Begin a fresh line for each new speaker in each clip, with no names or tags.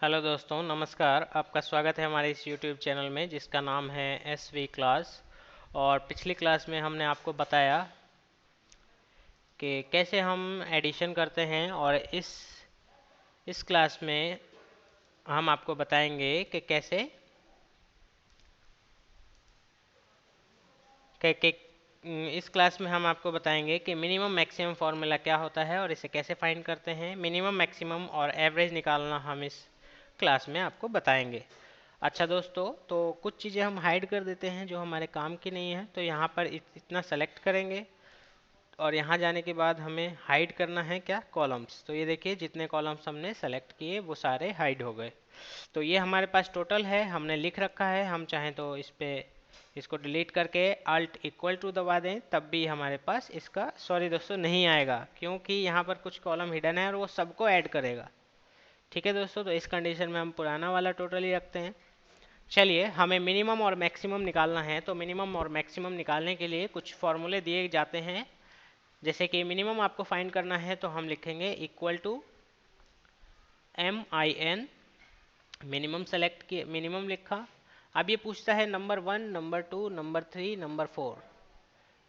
Hello दोस्तों, नमस्कार। आपका स्वागत है हमारे इस YouTube चैनल में जिसका नाम है SV क्लास। और पिछली क्लास में हमने आपको बताया कि कैसे हम एडिशन करते हैं, और इस क्लास में हम आपको बताएंगे कि कैसे कि इस क्लास में हम आपको बताएंगे कि मिनिमम मैक्सिमम फार्मूला क्या होता है और इसे कैसे फाइंड करते हैं। मिनिमम, मैक्सिमम और एवरेज निकालना हम इस क्लास में आपको बताएंगे। अच्छा दोस्तों, तो कुछ चीज़ें हम हाइड कर देते हैं जो हमारे काम की नहीं है। तो यहाँ पर इतना सेलेक्ट करेंगे और यहाँ जाने के बाद हमें हाइड करना है क्या, कॉलम्स। तो ये देखिए, जितने कॉलम्स हमने सेलेक्ट किए वो सारे हाइड हो गए। तो ये हमारे पास टोटल है, हमने लिख रखा है। हम चाहें तो इसको डिलीट करके अल्ट इक्वल टू दबा दें, तब भी हमारे पास इसका, सॉरी दोस्तों, नहीं आएगा, क्योंकि यहाँ पर कुछ कॉलम हिडन है और वो सबको ऐड करेगा। ठीक है दोस्तों, तो इस कंडीशन में हम पुराना वाला टोटल ही रखते हैं। चलिए, हमें मिनिमम और मैक्सिमम निकालना है। तो मिनिमम और मैक्सिमम निकालने के लिए कुछ फॉर्मूले दिए जाते हैं। जैसे कि मिनिमम आपको फाइंड करना है तो हम लिखेंगे equal to MIN। Minimum select किए, मिनिमम लिखा। अब ये पूछता है नंबर 1, नंबर 2, नंबर 3, नंबर 4।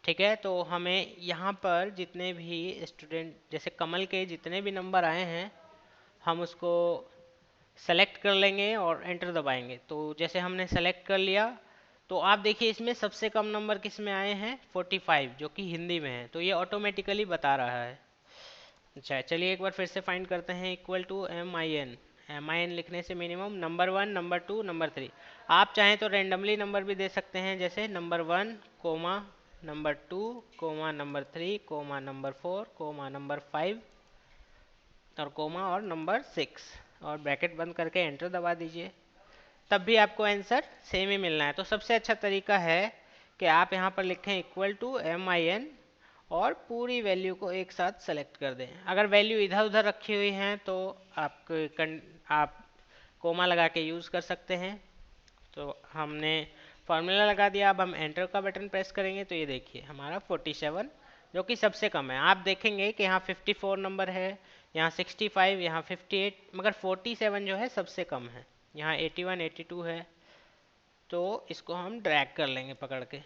ठीक है, तो हमें यहाँ पर जितने भी स्टूडेंट, जैसे कमल के जितने भी नंबर आए हैं, हम उसको सेलेक्ट कर लेंगे और एंटर दबाएंगे। तो जैसे हमने सेलेक्ट कर लिया, तो आप देखिए इसमें सबसे कम नंबर किस में आए हैं, 45, जो कि हिंदी में है। तो ये ऑटोमेटिकली बता रहा है। अच्छा, चलिए एक बार फिर से फाइंड करते हैं। इक्वल टू MIN लिखने से मिनिमम नंबर 1, नंबर 2, नंबर 3। आप चाहें तो रेंडमली नंबर भी दे सकते हैं, जैसे number 1 comma number 2 comma number 3 comma number 4 comma number 5 और कोमा और नंबर 6, और ब्रैकेट बंद करके एंटर दबा दीजिए। तब भी आपको आंसर सेम ही मिलना है। तो सबसे अच्छा तरीका है कि आप यहाँ पर लिखें इक्वल टू MIN और पूरी वैल्यू को एक साथ सेलेक्ट कर दें। अगर वैल्यू इधर उधर रखी हुई हैं तो आप कोमा लगा के यूज़ कर सकते हैं। तो हमने फार्मूला लगा दिया। अब हम एंटर का बटन प्रेस करेंगे तो ये देखिए हमारा 47, जो कि सबसे कम है। आप देखेंगे कि यहाँ 54 नंबर है, यहाँ 65, यहाँ 58, मगर 47 जो है सबसे कम है। यहाँ 81, 82 है। तो इसको हम ड्रैग कर लेंगे पकड़ के।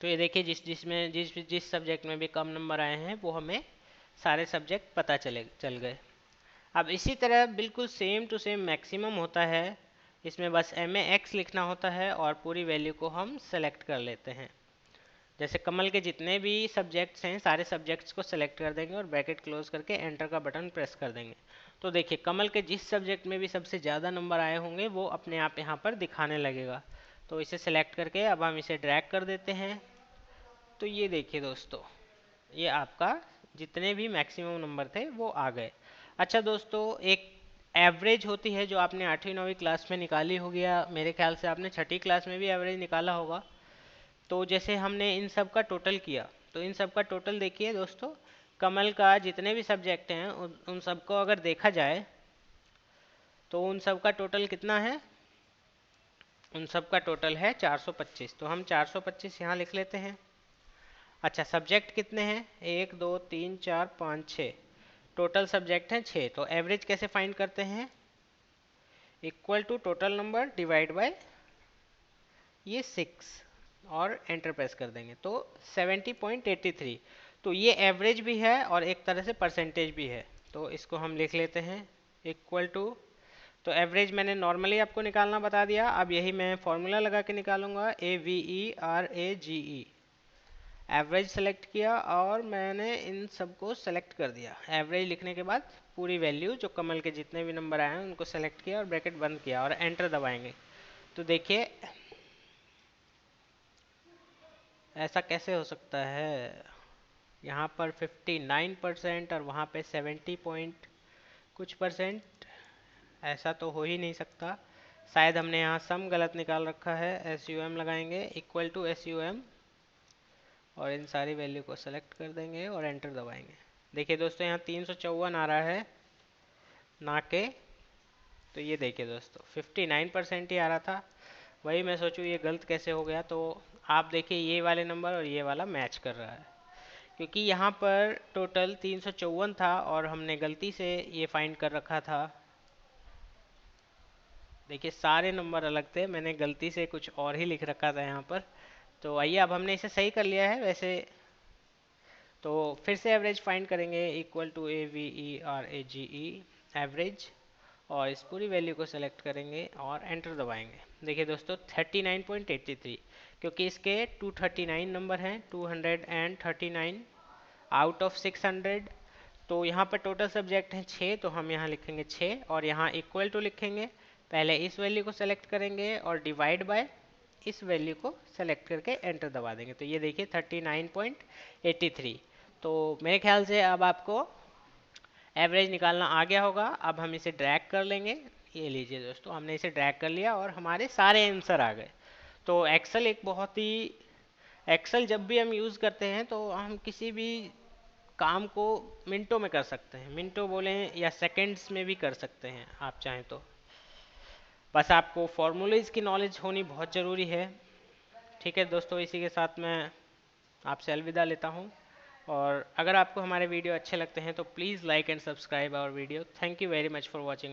तो ये देखिए, जिस सब्जेक्ट में भी कम नंबर आए हैं वो हमें सारे सब्जेक्ट पता चल गए। अब इसी तरह बिल्कुल सेम टू सेम मैक्सिमम होता है। इसमें बस MAX लिखना होता है और पूरी वैल्यू को हम सेलेक्ट कर लेते हैं। जैसे कमल के जितने भी सब्जेक्ट्स हैं, सारे सब्जेक्ट्स को सेलेक्ट कर देंगे और ब्रैकेट क्लोज करके एंटर का बटन प्रेस कर देंगे। तो देखिए, कमल के जिस सब्जेक्ट में भी सबसे ज़्यादा नंबर आए होंगे वो अपने आप यहाँ पर दिखाने लगेगा। तो इसे सेलेक्ट करके अब हम इसे ड्रैग कर देते हैं। तो ये देखिए दोस्तों, ये आपका जितने भी मैक्सिमम नंबर थे वो आ गए। अच्छा दोस्तों, एक एवरेज होती है जो आपने 8वीं 9वीं क्लास में निकाली होगी, या मेरे ख्याल से आपने 6ठी क्लास में भी एवरेज निकाला होगा। तो जैसे हमने इन सब का टोटल किया, तो इन सब का टोटल देखिए दोस्तों, कमल का जितने भी सब्जेक्ट हैं उन सबको अगर देखा जाए तो उन सब का टोटल कितना है, उन सब का टोटल है 425। तो हम 425 यहाँ लिख लेते हैं। अच्छा, सब्जेक्ट कितने हैं, 1 2 3 4 5 6, टोटल सब्जेक्ट हैं 6। तो एवरेज कैसे फाइंड करते हैं, equal to total number divide by ये 6, और एंटर प्रेस कर देंगे तो 70.83। तो ये एवरेज भी है और एक तरह से परसेंटेज भी है। तो इसको हम लिख लेते हैं इक्वल टू, तो एवरेज मैंने नॉर्मली आपको निकालना बता दिया। अब यही मैं फॉर्मूला लगा के निकालूंगा, AVERAGE। एवरेज सेलेक्ट किया और मैंने इन सबको सेलेक्ट कर दिया। एवरेज लिखने के बाद पूरी वैल्यू जो कमल के जितने भी नंबर आए हैं उनको सेलेक्ट किया और ब्रैकेट बंद किया और एंटर दबाएंगे। तो देखिए ऐसा कैसे हो सकता है, यहाँ पर 59% और वहाँ पे 70 पॉइंट कुछ परसेंट। ऐसा तो हो ही नहीं सकता। शायद हमने यहाँ सम गलत निकाल रखा है। SUM लगाएंगे इक्वल टू SUM और इन सारी वैल्यू को सेलेक्ट कर देंगे और एंटर दबाएंगे। देखिए दोस्तों, यहाँ 354 आ रहा है ना के, तो ये देखिए दोस्तों 59% ही आ रहा था। वही मैं सोचूं ये गलत कैसे हो गया। तो आप देखिए, ये वाले नंबर और ये वाला मैच कर रहा है, क्योंकि यहाँ पर टोटल 354 था और हमने गलती से ये फाइंड कर रखा था देखिए सारे नंबर अलग थे, मैंने गलती से कुछ और ही लिख रखा था यहाँ पर। तो आइए अब हमने इसे सही कर लिया है वैसे। तो फिर से एवरेज फाइंड करेंगे, इक्वल टू AVERAGE एवरेज, और इस पूरी वैल्यू को सेलेक्ट करेंगे और एंटर दबाएंगे। देखिए दोस्तों 39.83, क्योंकि इसके 239 नंबर हैं, 239 आउट ऑफ 600। तो यहाँ पर टोटल सब्जेक्ट हैं 6, तो हम यहाँ लिखेंगे 6 और यहाँ इक्वल टू लिखेंगे। पहले इस वैल्यू को सेलेक्ट करेंगे और डिवाइड बाय इस वैल्यू को सेलेक्ट करके एंटर दबा देंगे। तो ये देखिए 39.83। तो मेरे ख्याल से अब आपको एवरेज निकालना आ गया होगा। अब हम इसे ड्रैग कर लेंगे। ये लीजिए दोस्तों, हमने इसे ड्रैग कर लिया और हमारे सारे आंसर आ गए। तो एक्सेल एक बहुत ही, एक्सेल जब भी हम यूज़ करते हैं तो हम किसी भी काम को मिनटों में कर सकते हैं, मिनटों बोलें या सेकंड्स में भी कर सकते हैं आप चाहें तो। बस आपको फॉर्मूलेज की नॉलेज होनी बहुत ज़रूरी है। ठीक है दोस्तों, इसी के साथ मैं आपसे अलविदा लेता हूँ। और अगर आपको हमारे वीडियो अच्छे लगते हैं तो please like and subscribe our video. Thank you very much for watching.